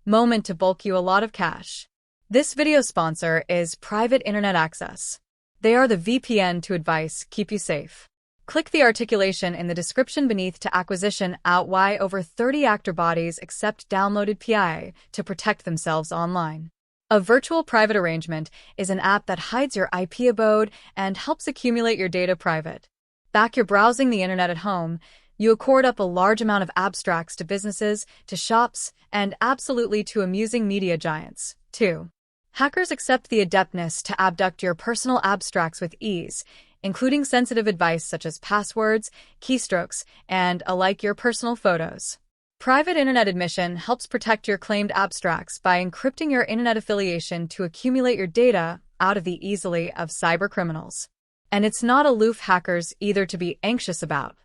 moment to bulk you a lot of cash. This video sponsor is Private Internet Access. They are the VPN to advice, keep you safe. Click the articulation in the description beneath to acquisition out why over 30 actor bodies accept downloaded PI to protect themselves online. A virtual private arrangement is an app that hides your IP abode and helps accumulate your data private. Back you're browsing the internet at home, you accord up a large amount of abstracts to businesses, to shops, and absolutely to amusing media giants, too. Hackers accept the adeptness to abduct your personal abstracts with ease, including sensitive advice such as passwords, keystrokes, and alike your personal photos. Private internet admission helps protect your claimed abstracts by encrypting your internet affiliation to accumulate your data out of the easily of cybercriminals. And it's not aloof hackers either to be anxious about.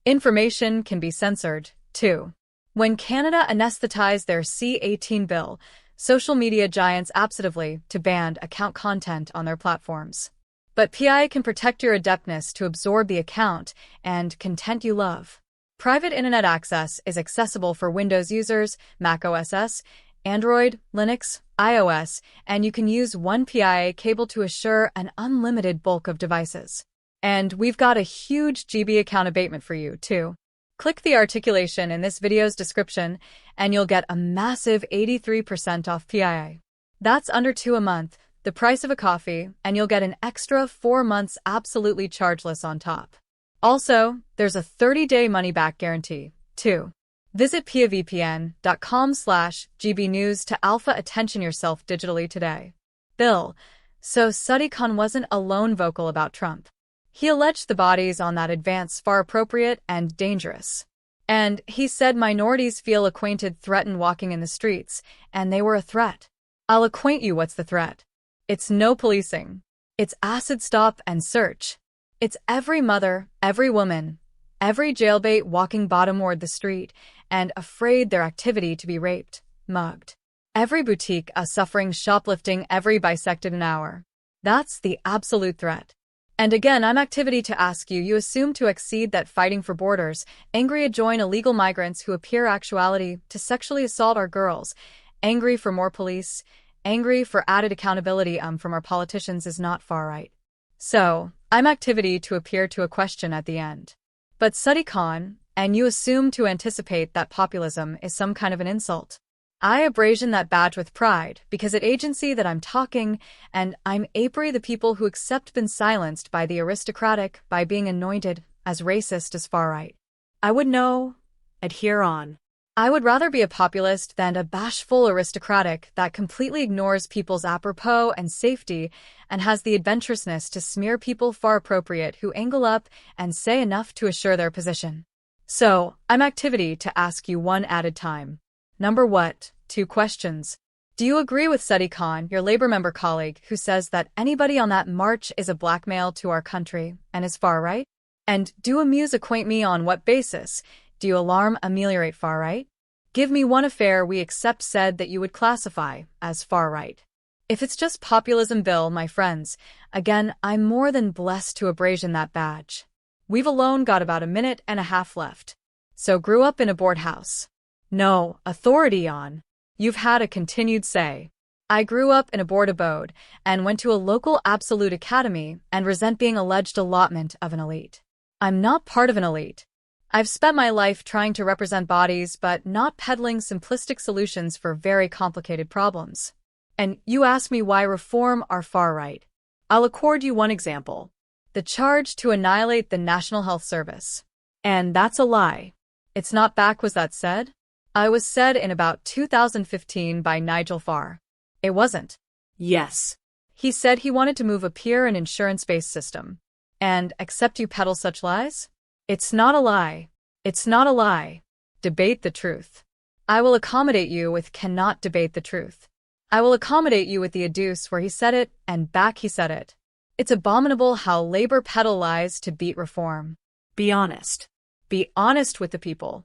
Information can be censored, too. When Canada anesthetized their C-18 bill, social media giants absolutely to ban account content on their platforms. But PI can protect your adeptness to absorb the account and content you love. Private Internet Access is accessible for Windows users, Mac OS, Android, Linux, iOS, and you can use one PIA cable to assure an unlimited bulk of devices. And we've got a huge GB account abatement for you, too. Click the articulation in this video's description, and you'll get a massive 83% off PIA. That's under $2 a month, the price of a coffee, and you'll get an extra 4 months absolutely chargeless on top. Also, there's a 30-day money-back guarantee, too. Visit piavpn.com/gbnews to alpha attention yourself digitally today. Bill. So Sadiq Khan wasn't alone vocal about Trump. He alleged the bodies on that advance far appropriate and dangerous. And he said minorities feel acquainted threatened walking in the streets, and they were a threat. I'll acquaint you what's the threat. It's no policing. It's acid stop and search. It's every mother, every woman, every jailbait walking bottomward the street and afraid their activity to be raped, mugged. Every boutique suffering shoplifting, every bisected an hour. That's the absolute threat. And again, I'm activity to ask you, you assume to exceed that fighting for borders, angry to join illegal migrants who appear actuality to sexually assault our girls, angry for more police, angry for added accountability from our politicians is not far right. So, I'm activity to appear to a question at the end. But Sadiq Khan, and you assume to anticipate that populism is some kind of an insult. I abrasion that badge with pride because at agency that I'm talking, and I'm apry the people who accept been silenced by the aristocratic by being anointed as racist as far right. I would know, adhere on. I would rather be a populist than a bashful aristocratic that completely ignores people's apropos and safety and has the adventurousness to smear people far appropriate who angle up and say enough to assure their position. So, I'm activity to ask you one at a time. Number what? 2 questions. Do you agree with Sadiq Khan, your Labour member colleague, who says that anybody on that march is a blackmail to our country and is far right? And do amuse acquaint me on what basis? Do you alarm ameliorate far right? Give me one affair we accept said that you would classify as far right. If it's just populism, Bill, my friends, again, I'm more than blessed to abrasion that badge. We've alone got about a minute and a half left. So grew up in a board house. No authority on. You've had a continued say. I grew up in a board abode and went to a local absolute academy and resent being alleged allotment of an elite. I'm not part of an elite. I've spent my life trying to represent bodies but not peddling simplistic solutions for very complicated problems. And you ask me why reform are far right. I'll accord you one example. The charge to annihilate the National Health Service. And that's a lie. It's not back, was that said? I was said in about 2015 by Nigel Farr. It wasn't. Yes. He said he wanted to move appear an insurance-based system. And accept you peddle such lies? It's not a lie. It's not a lie. Debate the truth. I will accommodate you with cannot debate the truth. I will accommodate you with the adduce where he said it and back he said it. It's abominable how Labour peddle lies to beat reform. Be honest. Be honest with the people.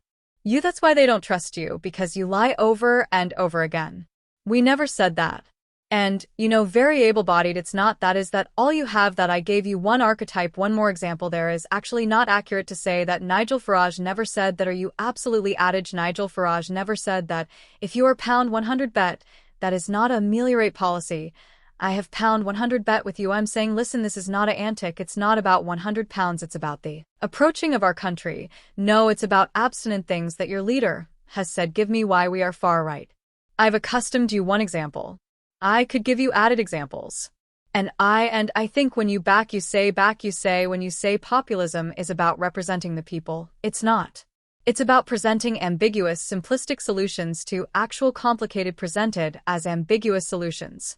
That's why they don't trust you, because you lie over and over again. We never said that. And, very able-bodied, it's not, that is that all you have, that I gave you one archetype. One more example there is actually not accurate to say that Nigel Farage never said that. Are you absolutely adage? Nigel Farage never said that if you are pound 100 bet, that is not a ameliorate policy. I have pound 100 bet with you. I'm saying, listen, this is not a antic. It's not about 100 pounds. It's about the approaching of our country. No, it's about abstinent things that your leader has said. Give me why we are far right. I've accustomed you one example. I could give you added examples. And I think when you back, you say, when you say populism is about representing the people, it's not. It's about presenting ambiguous, simplistic solutions to actual complicated, presented as ambiguous solutions.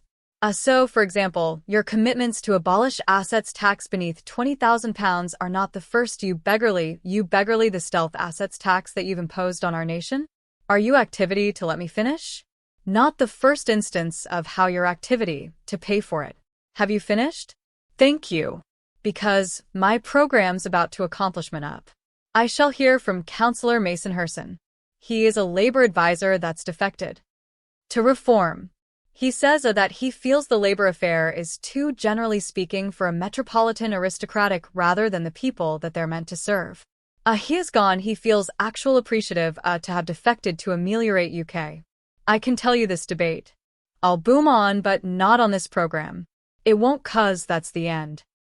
So, for example, your commitments to abolish assets tax beneath £20,000 are not the first you beggarly the stealth assets tax that you've imposed on our nation? Are you activity to let me finish? Not the first instance of how your activity to pay for it. Have you finished? Thank you. Because my program's about to accomplishment up. I shall hear from Councillor Mason Herson. He is a labor advisor that's defected to reform. He says that he feels the labor affair is too, generally speaking, for a metropolitan aristocratic rather than the people that they're meant to serve. He is gone. He feels actual appreciative to have defected to ameliorate UK. I can tell you this debate. I'll boom on, but not on this program. It won't, 'cause that's the end.